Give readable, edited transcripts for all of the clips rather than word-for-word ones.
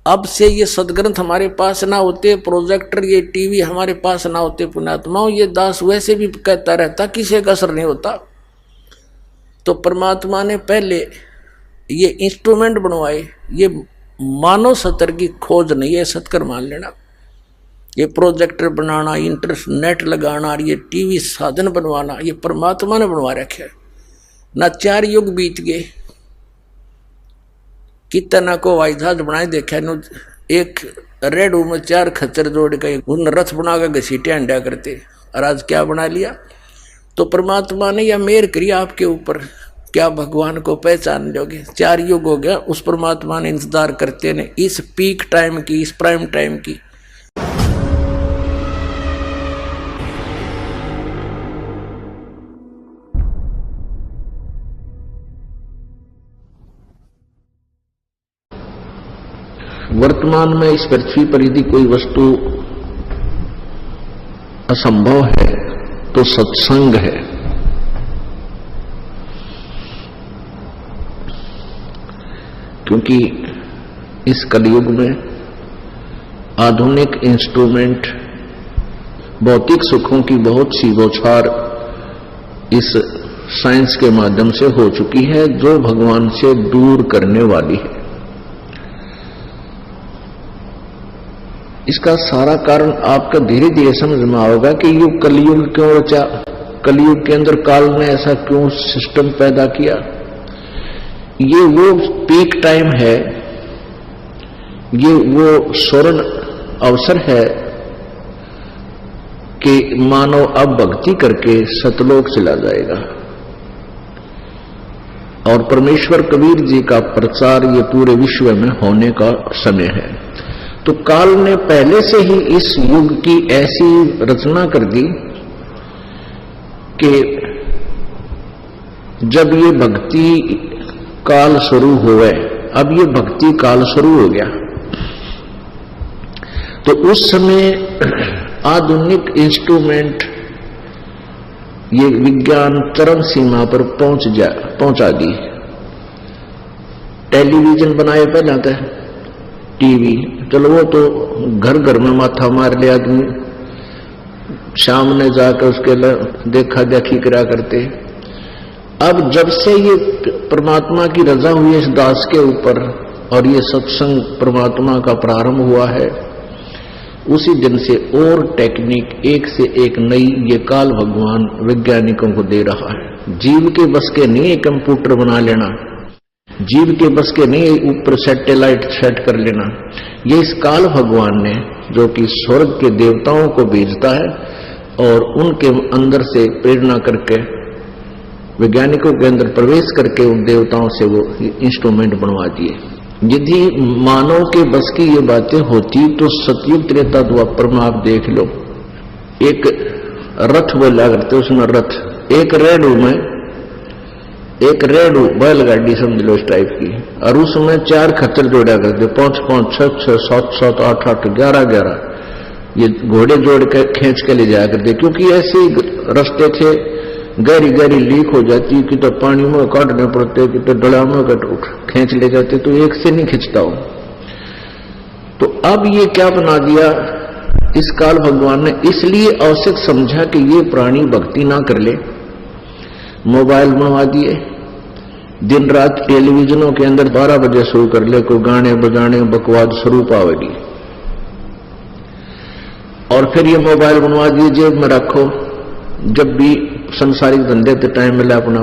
अब से ये सदग्रंथ हमारे पास ना होते, प्रोजेक्टर ये टीवी हमारे पास ना होते पुण्यात्माओं, ये दास वैसे भी कहता रहता, किसी का असर नहीं होता। तो परमात्मा ने पहले ये इंस्ट्रूमेंट बनवाए। ये मानव सतर की खोज नहीं है, सतकर मान लेना। ये प्रोजेक्टर बनाना, इंटरनेट लगाना, ये टीवी साधन बनवाना, ये परमात्मा ने बनवा रखे। ना 4 युग बीत गए, कितना को हवाई जहाज बनाए देखा नु, एक रेडू में 4 खच्चर जोड़ के उन रथ बना के घसीटे अंडा करते, और आज क्या बना लिया। तो परमात्मा ने यह मेहर करी आपके ऊपर, क्या भगवान को पहचान लोगे। 4 युग हो गया उस परमात्मा ने इंतजार करते ने, इस पीक टाइम की, इस प्राइम टाइम की। वर्तमान में इस पृथ्वी पर यदि कोई वस्तु असंभव है तो सत्संग है। क्योंकि इस कलयुग में आधुनिक इंस्ट्रूमेंट, भौतिक सुखों की बहुत सी बौछार इस साइंस के माध्यम से हो चुकी है, जो भगवान से दूर करने वाली है। इसका सारा कारण आपका धीरे धीरे समझ में आएगा कि युग कलयुग क्यों रचा, कलयुग के अंदर काल ने ऐसा क्यों सिस्टम पैदा किया। ये वो पीक टाइम है, ये वो स्वर्ण अवसर है कि मानव अब भक्ति करके सतलोक चला जाएगा। और परमेश्वर कबीर जी का प्रचार ये पूरे विश्व में होने का समय है। तो काल ने पहले से ही इस युग की ऐसी रचना कर दी कि जब ये भक्ति काल शुरू हुए, अब ये भक्ति काल शुरू हो गया, तो उस समय आधुनिक इंस्ट्रूमेंट, ये विज्ञान चरम सीमा पर पहुंचा दी। टेलीविजन बनाए पहले था, टीवी, चलो वो तो घर घर में माथा मार लिया आदमी, शाम ने जाकर उसके देखा देखी करा करते। अब जब से ये परमात्मा की रजा हुई इस दास के ऊपर और ये सत्संग परमात्मा का प्रारंभ हुआ है, उसी दिन से और टेक्निक एक से एक नई ये काल भगवान वैज्ञानिकों को दे रहा है। जीव के बस के नहीं कंप्यूटर बना लेना, जीव के बस के नहीं ऊपर सैटेलाइट सेट कर लेना। ये इस काल भगवान ने, जो कि स्वर्ग के देवताओं को भेजता है और उनके अंदर से प्रेरणा करके वैज्ञानिकों के अंदर प्रवेश करके उन देवताओं से वो इंस्ट्रूमेंट बनवा दिए। यदि मानव के बस की ये बातें होती तो सतयुग त्रेता द्वापर में आप देख लो, एक रथ बोला करते, उसमें रथ, एक रेडू में एक रेडू बैलगाड़ी समझ लो इस टाइप की, और उसमें 4 खच्चर जोड़ा करते, 5 5 6 6 7 7 8 8 11 11 ये घोड़े जोड़ के खींच के ले जाया करते। क्योंकि ऐसे रास्ते थे, गहरी गहरी लीक हो जाती, कि तो पानी में काटने पड़ते, कि तो डला में खींच ले जाते, तो एक से नहीं खींचता हो। तो अब ये क्या बना दिया इस काल भगवान ने, इसलिए आवश्यक समझा कि ये प्राणी भक्ति ना कर ले, मोबाइल बनवा दिए। दिन रात टेलीविजनों के अंदर 12 बजे शुरू कर ले, कोई गाने बजाने बकवाद स्वरूप आवेगी। और फिर ये मोबाइल बनवा दिए, जेब में रखो, जब भी संसारिक धंधे के टाइम मिला अपना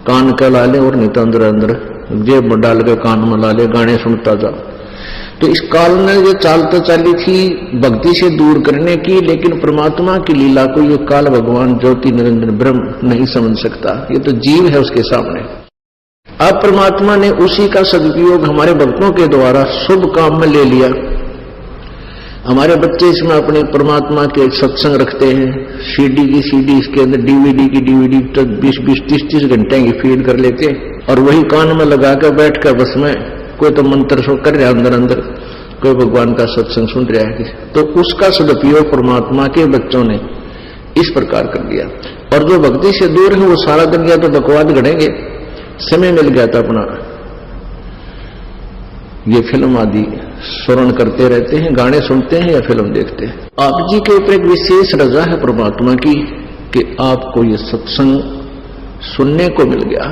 कान का ला ले, और नहीं तो अंदर अंदर जेब में डाल के कान में ला ले, गाने सुनता जा। तो इस काल ने ये चाल तो चाली थी भक्ति से दूर करने की, लेकिन परमात्मा की लीला को ये काल भगवान ज्योति निरंजन ब्रह्म नहीं समझ सकता, ये तो जीव है उसके सामने। अब परमात्मा ने उसी का सदुपयोग हमारे भक्तों के द्वारा शुभ काम में ले लिया। हमारे बच्चे इसमें अपने परमात्मा के सत्संग रखते हैं, सीडी की सीडी, इसके अंदर डीवीडी की डीवीडी, तो 20-20 30-30 घंटे की फीड कर लेते, और वही कान में लगा कर बैठ कर बस में कोई तो मंत्र सो कर रहा है अंदर अंदर, कोई भगवान का सत्संग सुन रहा है। तो उसका सदुपयोग परमात्मा के बच्चों ने इस प्रकार कर दिया। और जो भक्ति से दूर है वो सारा दिन या तो बकवाद गढ़ेंगे, समय मिल गया था अपना ये फिल्म आदि स्मरण करते रहते हैं, गाने सुनते हैं या फिल्म देखते हैं। आप जी के ऊपर एक विशेष रजा है परमात्मा की कि आपको ये सत्संग सुनने को मिल गया।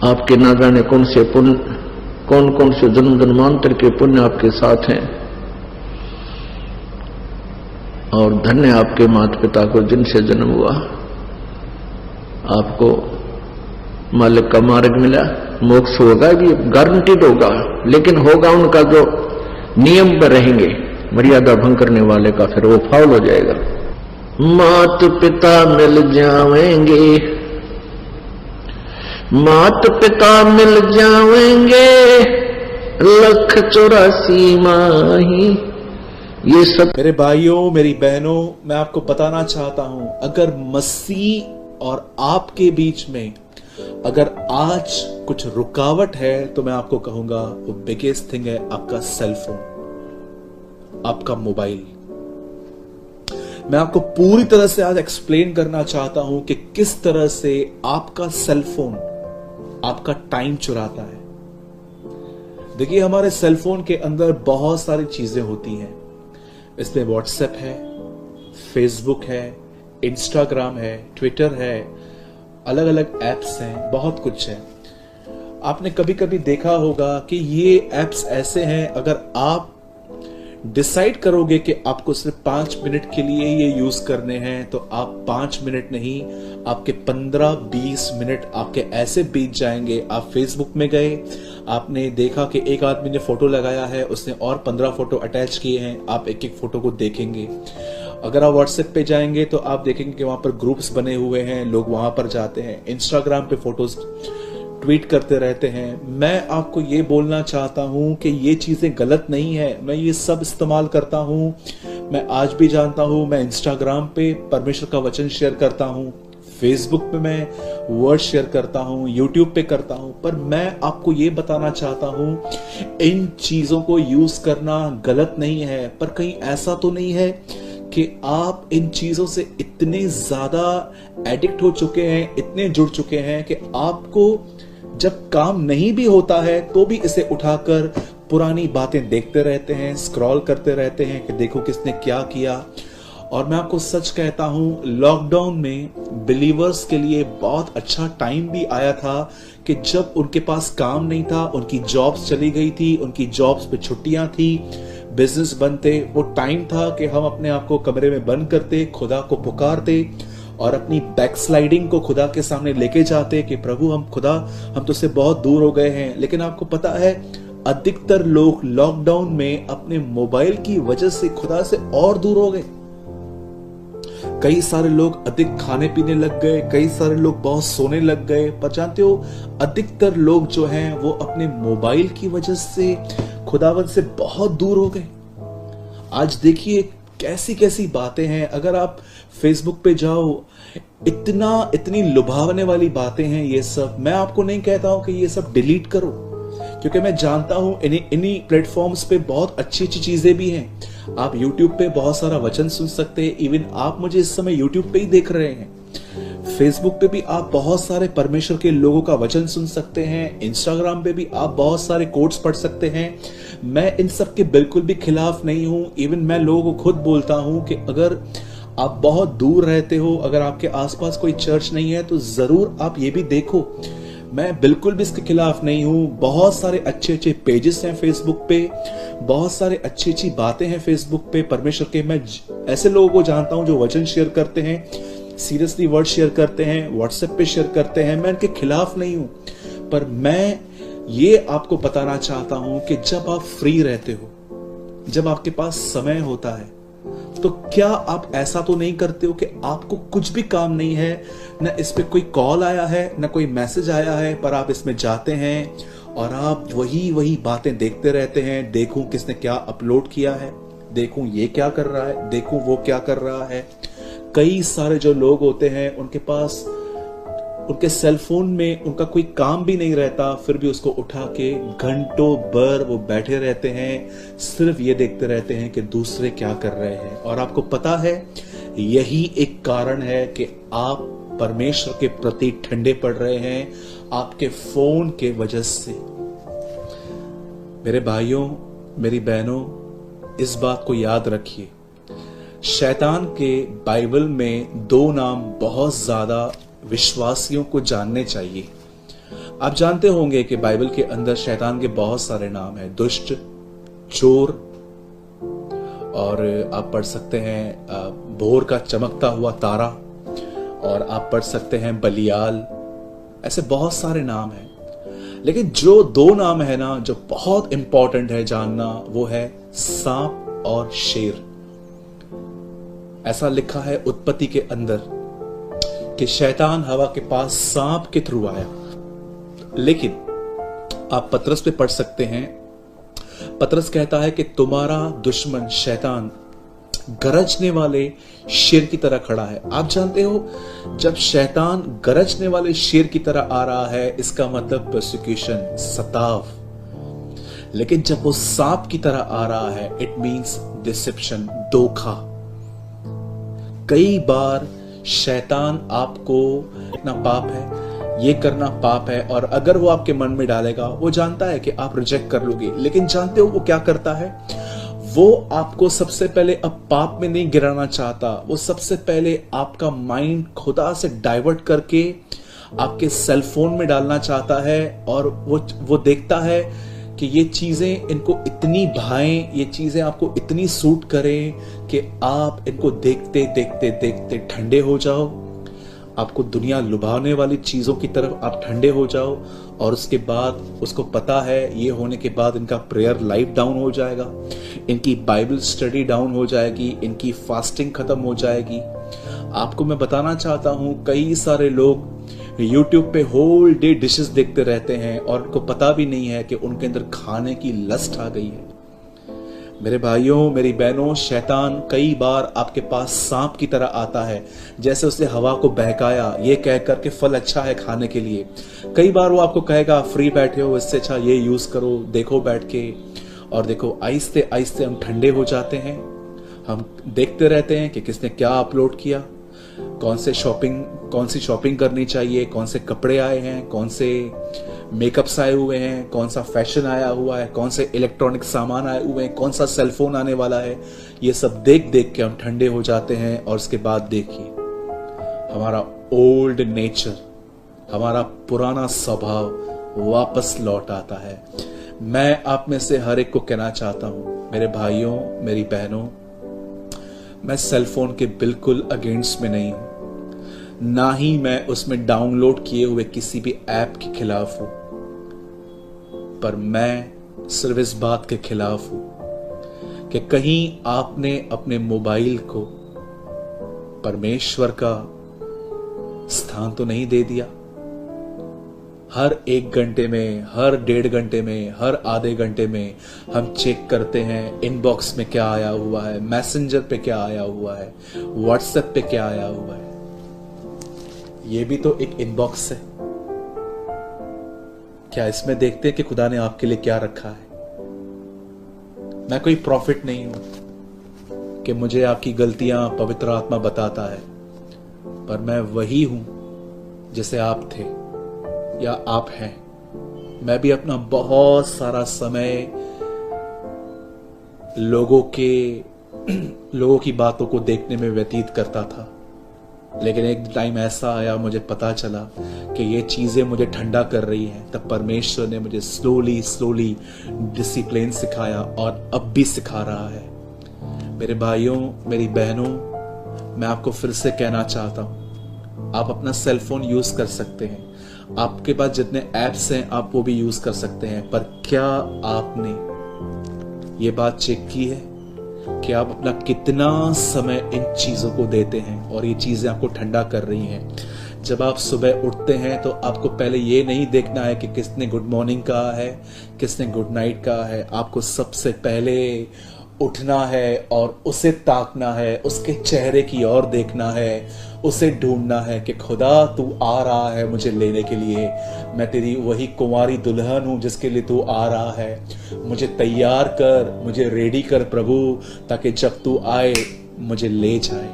आपके ना जाने कौन से पुण्य, कौन कौन से जन्म जन्मांतर के पुण्य आपके साथ हैं, और धन्य आपके माता पिता को जिनसे जन्म हुआ। आपको मालिक का मार्ग मिला, मोक्ष होगा भी गारंटीड होगा, लेकिन होगा उनका जो नियम पर रहेंगे। मर्यादा भंग करने वाले का फिर वो फाउल हो जाएगा। मात पिता मिल जाएंगे, मात पिता मिल जाएंगे, 1,84 माही। ये सब मेरे भाइयों, मेरी बहनों, मैं आपको बताना चाहता हूं, अगर मसीह और आपके बीच में अगर आज कुछ रुकावट है तो मैं आपको कहूंगा वो बिगेस्ट थिंग है आपका सेलफोन, आपका मोबाइल। मैं आपको पूरी तरह से आज एक्सप्लेन करना चाहता हूं कि किस तरह से आपका सेलफोन आपका टाइम चुराता है। देखिए, हमारे सेलफोन के अंदर बहुत सारी चीजें होती हैं। इसमें व्हाट्सएप है, फेसबुक है, इंस्टाग्राम है, ट्विटर है, अलग अलग एप्स हैं, बहुत कुछ है। आपने कभी कभी देखा होगा कि ये एप्स ऐसे हैं, अगर आप डिसाइड करोगे कि आपको सिर्फ 5 मिनट के लिए ये यूज करने हैं तो आप 5 मिनट नहीं, आपके 15-20 मिनट आपके ऐसे बीत जाएंगे। आप फेसबुक में गए, आपने देखा कि एक आदमी ने फोटो लगाया है, उसने और 15 फोटो अटैच किए हैं, आप एक एक फोटो को देखेंगे। अगर आप व्हाट्सएप पे जाएंगे तो आप देखेंगे कि वहां पर ग्रुप्स बने हुए हैं, लोग वहां पर जाते हैं, इंस्टाग्राम पे फोटोज ट्वीट करते रहते हैं। मैं आपको ये बोलना चाहता हूं कि ये चीजें गलत नहीं है, मैं ये सब इस्तेमाल करता हूं। मैं आज भी जानता हूं, मैं इंस्टाग्राम पे परमेश्वर का वचन शेयर करता हूं, फेसबुक पे मैं वर्ड शेयर करता हूं, यूट्यूब पे करता हूं, पर मैं आपको ये बताना चाहता हूं इन चीजों को यूज करना गलत नहीं है। पर कहीं ऐसा तो नहीं है कि आप इन चीजों से इतने ज्यादा एडिक्ट हो चुके हैं, इतने जुड़ चुके हैं कि आपको जब काम नहीं भी होता है तो भी इसे उठाकर पुरानी बातें देखते रहते हैं, स्क्रॉल करते रहते हैं कि देखो किसने क्या किया। और मैं आपको सच कहता हूं, लॉकडाउन में बिलीवर्स के लिए बहुत अच्छा टाइम भी आया था कि जब उनके पास काम नहीं था, उनकी जॉब्स चली गई थी, उनकी जॉब्स पे छुट्टियां थी, बिजनेस बंद थे। वो टाइम था कि हम अपने आप को कमरे में बंद करते, खुदा को पुकारते और अपनी बैकस्लाइडिंग को खुदा के सामने लेके जाते कि प्रभु हम तुझसे बहुत दूर हो गए हैं। लेकिन आपको पता है, अधिकतर लोग लॉकडाउन में अपने मोबाइल की वजह से खुदा से और दूर हो गए। कई सारे लोग अधिक खाने पीने लग गए, कई सारे लोग बहुत सोने लग गए। पर जानते हो, अधिकतर लोग जो हैं वो अपने मोबाइल की वजह से खुदावंद से बहुत दूर हो गए। आज देखिए कैसी कैसी बातें हैं। अगर आप फेसबुक पे जाओ, इतनी लुभावने वाली बातें हैं ये सब। मैं आपको नहीं कहता हूं कि ये सब डिलीट करो, क्योंकि मैं जानता हूं इन्हीं प्लेटफॉर्म्स पे बहुत अच्छी अच्छी चीजें भी हैं। आप यूट्यूब पे बहुत सारा वचन सुन सकते हैं। इवन आप मुझे इस समय यूट्यूब पे ही देख रहे हैं। फेसबुक पे भी आप बहुत सारे परमेश्वर के लोगों का वचन सुन सकते हैं। इंस्टाग्राम पे भी आप बहुत सारे कोट्स पढ़ सकते हैं। मैं इन सब के बिल्कुल भी खिलाफ नहीं हूं। इवन मैं लोगों को खुद बोलता हूं कि अगर आप बहुत दूर रहते हो, अगर आपके आसपास कोई चर्च नहीं है, तो जरूर आप ये भी देखो। मैं बिल्कुल भी इसके खिलाफ नहीं हूं। बहुत सारे अच्छे अच्छे पेजेस हैं फेसबुक पे, बहुत सारे अच्छी अच्छी बातें हैं फेसबुक पे परमेश्वर के। मैं ऐसे लोगों को जानता हूं जो वचन शेयर करते हैं, सीरियसली वर्ड शेयर करते हैं, व्हाट्सएप पे शेयर करते हैं। मैं इनके खिलाफ नहीं हूं, पर मैं ये आपको बताना चाहता हूं कि जब आप फ्री रहते हो, जब आपके पास समय होता है, तो क्या आप ऐसा तो नहीं करते हो कि आपको कुछ भी काम नहीं है, न इस पे कोई कॉल आया है, न कोई मैसेज आया है, पर आप इसमें जाते हैं और आप वही बातें देखते रहते हैं। देखूं किसने क्या अपलोड किया है, देखूं ये क्या कर रहा है, देखूं वो क्या कर रहा है। कई सारे जो लोग होते हैं उनके पास उनके सेलफोन में उनका कोई काम भी नहीं रहता, फिर भी उसको उठा के घंटों भर वो बैठे रहते हैं, सिर्फ ये देखते रहते हैं कि दूसरे क्या कर रहे हैं। और आपको पता है, यही एक कारण है कि आप परमेश्वर के प्रति ठंडे पड़ रहे हैं, आपके फोन के वजह से। मेरे भाइयों, मेरी बहनों, इस बात को याद रखिए, शैतान के बाइबल में 2 नाम बहुत ज्यादा विश्वासियों को जानने चाहिए। आप जानते होंगे कि बाइबल के अंदर शैतान के बहुत सारे नाम हैं, दुष्ट, चोर, और आप पढ़ सकते हैं भोर का चमकता हुआ तारा, और आप पढ़ सकते हैं बलियाल। ऐसे बहुत सारे नाम हैं, लेकिन जो 2 नाम है ना, जो बहुत इंपॉर्टेंट है जानना, वो है सांप और शेर। ऐसा लिखा है उत्पत्ति के अंदर कि शैतान हवा के पास सांप के थ्रू आया। लेकिन आप पतरस पे पढ़ सकते हैं, पतरस कहता है कि तुम्हारा दुश्मन शैतान गरजने वाले शेर की तरह खड़ा है। आप जानते हो, जब शैतान गरजने वाले शेर की तरह आ रहा है, इसका मतलब प्रोसिक्यूशन, सताव। लेकिन जब वो सांप की तरह आ रहा है, इट मींस डिसेप्शन, धोखा। कई बार शैतान आपको इतना पाप है, ये करना पाप है, और अगर वो आपके मन में डालेगा, वो जानता है कि आप रिजेक्ट कर लोगे, लेकिन जानते हो वो क्या करता है? वो आपको सबसे पहले अब पाप में नहीं गिराना चाहता, वो सबसे पहले आपका माइंड खुदा से डाइवर्ट करके आपके सेल फोन में डालना चाहता है, और वो देखता है कि ये चीजें इनको इतनी भाएं, ये चीजें आपको इतनी सूट करें कि आप इनको देखते देखते देखते ठंडे हो जाओ, आपको दुनिया लुभाने वाली चीजों की तरफ आप ठंडे हो जाओ, और उसके बाद उसको पता है ये होने के बाद इनका प्रेयर लाइफ डाउन हो जाएगा, इनकी बाइबल स्टडी डाउन हो जाएगी, इनकी फास्टिंग खत्म हो जाएगी। आपको मैं बताना चाहता हूं, कई सारे लोग YouTube पे होल डे डिशेस देखते रहते हैं और उनको पता भी नहीं है कि उनके अंदर खाने की लस्ट आ गई है। मेरे भाइयों, मेरी बहनों, शैतान कई बार आपके पास सांप की तरह आता है। जैसे उसने हवा को बहकाया ये कह कर के फल अच्छा है खाने के लिए, कई बार वो आपको कहेगा फ्री बैठे हो, इससे अच्छा ये यूज करो, देखो बैठ के। और देखो, आहिस्ते आहिस्ते हम ठंडे हो जाते हैं। हम देखते रहते हैं कि किसने क्या अपलोड किया, कौन सी शॉपिंग करनी चाहिए, कौन से कपड़े आए हैं, कौन से मेकअप्स आए हुए हैं, कौन सा फैशन आया हुआ है, कौन से इलेक्ट्रॉनिक सामान आए हुए हैं, कौन सा सेलफोन आने वाला है। ये सब देख देख के हम ठंडे हो जाते हैं। और उसके बाद देखिए, हमारा ओल्ड नेचर, हमारा पुराना स्वभाव वापस लौट आता है। मैं आप में से हर एक को कहना चाहता हूं, मेरे भाइयों, मेरी बहनों, मैं सेलफोन के बिल्कुल अगेंस्ट में नहीं हूं, ना ही मैं उसमें डाउनलोड किए हुए किसी भी ऐप के खिलाफ हूं, पर मैं सिर्फ इस बात के खिलाफ हूं कि कहीं आपने अपने मोबाइल को परमेश्वर का स्थान तो नहीं दे दिया। हर 1 घंटे में, हर 1.5 घंटे में, हर आधे घंटे में हम चेक करते हैं इनबॉक्स में क्या आया हुआ है, मैसेंजर पे क्या आया हुआ है, व्हाट्सएप पे क्या आया हुआ है। ये भी तो एक इनबॉक्स है। क्या इसमें देखते हैं कि खुदा ने आपके लिए क्या रखा है? मैं कोई प्रॉफिट नहीं हूं कि मुझे आपकी गलतियां पवित्र आत्मा बताता है, पर मैं वही हूं जैसे आप थे या आप हैं। मैं भी अपना बहुत सारा समय लोगों की बातों को देखने में व्यतीत करता था, लेकिन एक टाइम ऐसा आया, मुझे पता चला कि ये चीजें मुझे ठंडा कर रही हैं। तब परमेश्वर ने मुझे स्लोली डिसिप्लिन सिखाया और अब भी सिखा रहा है। मेरे भाइयों, मेरी बहनों, मैं आपको फिर से कहना चाहता हूं, आप अपना सेलफोन यूज कर सकते हैं, आपके पास जितने ऐप्स हैं आप वो भी यूज कर सकते हैं, पर क्या आपने ये बात चेक की है कि आप अपना कितना समय इन चीजों को देते हैं और ये चीजें आपको ठंडा कर रही हैं? जब आप सुबह उठते हैं तो आपको पहले ये नहीं देखना है कि किसने गुड मॉर्निंग कहा है, किसने गुड नाइट कहा है। आपको सबसे पहले उठना है और उसे ताकना है, उसके चेहरे की ओर देखना है, उसे ढूंढना है कि खुदा तू आ रहा है मुझे लेने के लिए। मैं तेरी वही कुंवारी दुल्हन हूं जिसके लिए तू आ रहा है। मुझे तैयार कर, मुझे रेडी कर प्रभु, ताकि जब तू आए मुझे ले जाए।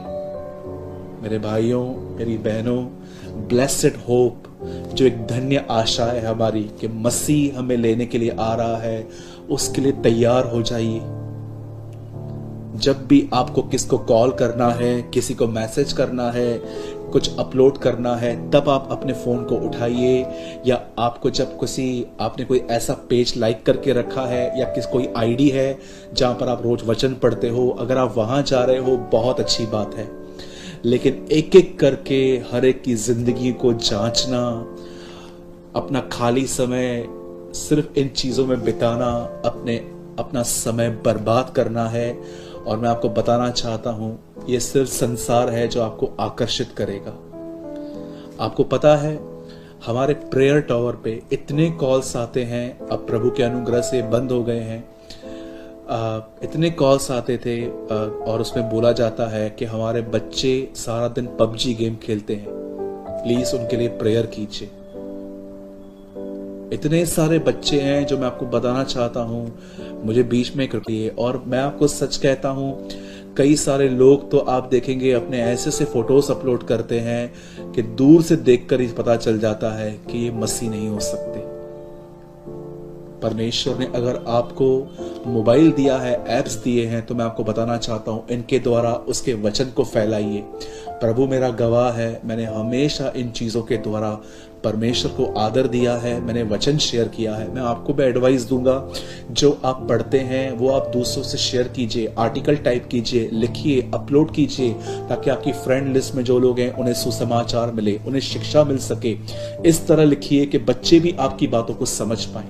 मेरे भाइयों, मेरी बहनों, ब्लेसेड होप, जो एक धन्य आशा है हमारी कि मसीह हमें लेने के लिए आ रहा है, उसके लिए तैयार हो जाइए। जब भी आपको किसको कॉल करना है, किसी को मैसेज करना है, कुछ अपलोड करना है, तब आप अपने फोन को उठाइए। या आपको जब आपने कोई ऐसा पेज लाइक करके रखा है या कोई आईडी है जहां पर आप रोज वचन पढ़ते हो, अगर आप वहां जा रहे हो बहुत अच्छी बात है, लेकिन एक एक करके हर एक की जिंदगी को जांचना, अपना खाली समय सिर्फ इन चीजों में बिताना, अपना समय बर्बाद करना है। और मैं आपको बताना चाहता हूं, ये सिर्फ संसार है जो आपको आकर्षित करेगा। आपको पता है हमारे प्रेयर टावर पे इतने कॉल्स आते हैं, अब प्रभु के अनुग्रह से बंद हो गए हैं। इतने कॉल्स आते थे और उसमें बोला जाता है कि हमारे बच्चे सारा दिन पबजी गेम खेलते हैं, प्लीज उनके लिए प्रेयर कीजिए। इतने सारे बच्चे हैं जो मैं आपको बताना चाहता हूं, मुझे बीच में करिए। और मैं आपको सच कहता हूं, कई सारे लोग तो आप देखेंगे अपने ऐसे से फोटोज अपलोड करते हैं कि दूर से देखकर ही पता चल जाता है कि ये मसीह नहीं हो सकते। परमेश्वर ने अगर आपको मोबाइल दिया है, एप्स दिए हैं, तो मैं आपको बताना चाहता हूं, इनके द्वारा उसके वचन को फैलाइए। प्रभु मेरा गवाह है, मैंने हमेशा इन चीजों के द्वारा परमेश्वर को आदर दिया है, मैंने वचन शेयर किया है। मैं आपको भी एडवाइस दूंगा, जो आप पढ़ते हैं वो आप दूसरों से शेयर कीजिए, आर्टिकल टाइप कीजिए, लिखिए, अपलोड कीजिए, ताकि आपकी फ्रेंड लिस्ट में जो लोग हैं उन्हें सुसमाचार मिले, उन्हें शिक्षा मिल सके। इस तरह लिखिए कि बच्चे भी आपकी बातों को समझ पाए।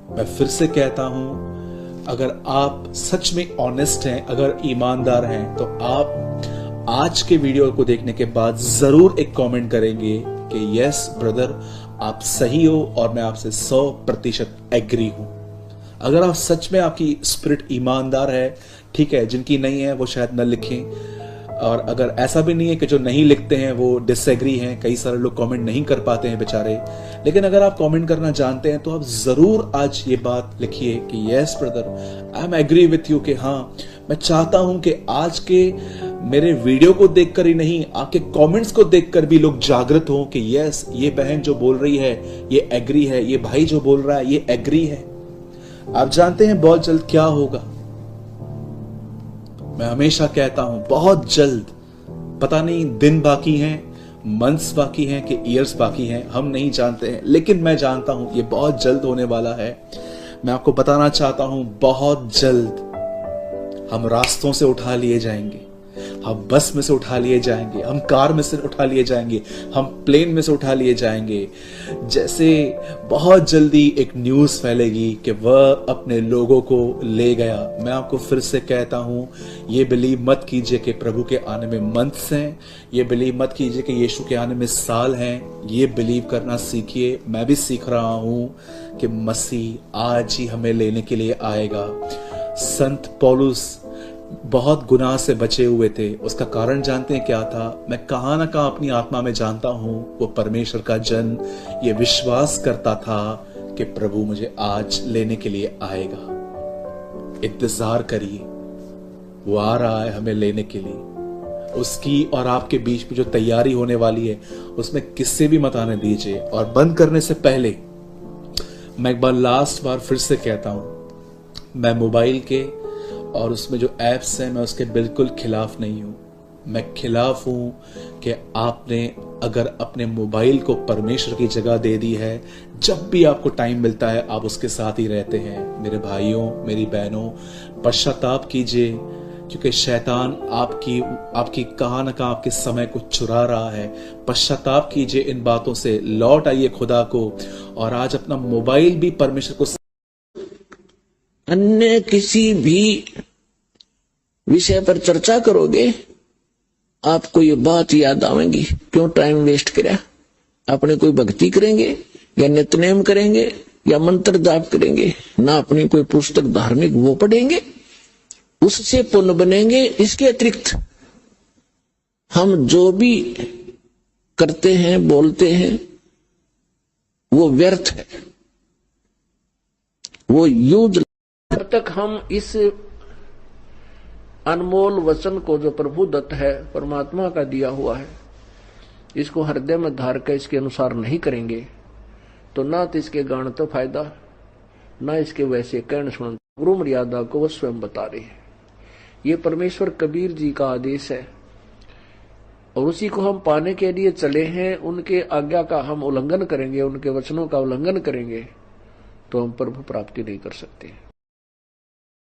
मैं फिर से कहता हूं, अगर आप सच में ऑनेस्ट हैं, अगर ईमानदार हैं, तो आप आज के वीडियो को देखने के बाद जरूर एक कमेंट करेंगे कि यस ब्रदर, आप सही हो और मैं आपसे 100% एग्री हूं। अगर आप सच में, आपकी स्पिरिट ईमानदार है, ठीक है, जिनकी नहीं है वो शायद न लिखें। और अगर ऐसा भी नहीं है कि जो नहीं लिखते हैं वो डिसएग्री हैं, कई सारे लोग कमेंट नहीं कर पाते हैं बेचारे, लेकिन अगर आप कमेंट करना जानते हैं तो आप जरूर आज ये बात लिखिए कि yes brother, I am agree with you, कि हाँ, मैं चाहता हूं कि आज के मेरे वीडियो को देखकर ही नहीं, आपके कमेंट्स को देखकर भी लोग जागृत हों कि यस, ये बहन जो बोल रही है ये एग्री है, ये भाई जो बोल रहा है ये एग्री है। आप जानते हैं बहुत जल्द क्या होगा? मैं हमेशा कहता हूं बहुत जल्द, पता नहीं दिन बाकी हैं, मंथ्स बाकी हैं कि ईयर्स बाकी हैं, हम नहीं जानते हैं, लेकिन मैं जानता हूं ये बहुत जल्द होने वाला है। मैं आपको बताना चाहता हूं, बहुत जल्द हम रास्तों से उठा लिए जाएंगे, हम बस में से उठा लिए जाएंगे, हम कार में से उठा लिए जाएंगे, हम प्लेन में से उठा लिए जाएंगे। जैसे बहुत जल्दी एक न्यूज़ फैलेगी कि वह अपने लोगों को ले गया। मैं आपको फिर से कहता हूं, ये बिलीव मत कीजिए कि प्रभु के आने में मंथ्स हैं, ये बिलीव मत कीजिए कि यीशु के आने में साल हैं। ये बिलीव करना सीखिए। मैं भी सीख रहा हूं कि मसीह आज ही हमें लेने के लिए आएगा। संत पौलुस बहुत गुनाह से बचे हुए थे, उसका कारण जानते हैं क्या था? मैं कहां ना कहां अपनी आत्मा में जानता हूं, वो परमेश्वर का जन ये विश्वास करता था कि प्रभु मुझे आज लेने के लिए आएगा। इंतजार करिए, वो आ रहा है हमें लेने के लिए। उसकी और आपके बीच में जो तैयारी होने वाली है, उसमें किससे भी मत आने दीजिए। और बंद करने से पहले मैं एक बार लास्ट बार फिर से कहता हूं, मैं मोबाइल के और उसमें जो एप्स हैं, मैं उसके बिल्कुल खिलाफ नहीं हूं। मैं खिलाफ हूं कि आपने अगर अपने मोबाइल को परमेश्वर की जगह दे दी है, जब भी आपको टाइम मिलता है आप उसके साथ ही रहते हैं। मेरे भाइयों, मेरी बहनों, पश्चाताप कीजिए, क्योंकि शैतान आपकी कहां ना कहां आपके समय को चुरा रहा है। पश्चाताप कीजिए इन बातों से, लौट आइए खुदा को, और आज अपना मोबाइल भी परमेश्वर को। अन्य किसी भी विषय पर चर्चा करोगे, आपको ये बात याद आवेगी, क्यों टाइम वेस्ट करा। अपने कोई भक्ति करेंगे या नित्यनेम करेंगे या मंत्र जाप करेंगे, ना अपनी कोई पुस्तक धार्मिक वो पढ़ेंगे, उससे पुण्य बनेंगे। इसके अतिरिक्त हम जो भी करते हैं, बोलते हैं, वो व्यर्थ है, वो यूज। जब तक हम इस अनमोल वचन को, जो प्रभु दत्त है, परमात्मा का दिया हुआ है, इसको हृदय में धार कर इसके अनुसार नहीं करेंगे तो ना तो इसके गान तो फायदा, ना इसके वैसे कहन सुन। गुरु मर्यादा को वो स्वयं बता रहे हैं। ये परमेश्वर कबीर जी का आदेश है और उसी को हम पाने के लिए चले हैं। उनके आज्ञा का हम उल्लंघन करेंगे, उनके वचनों का उल्लंघन करेंगे तो हम प्रभु प्राप्ति नहीं कर सकते।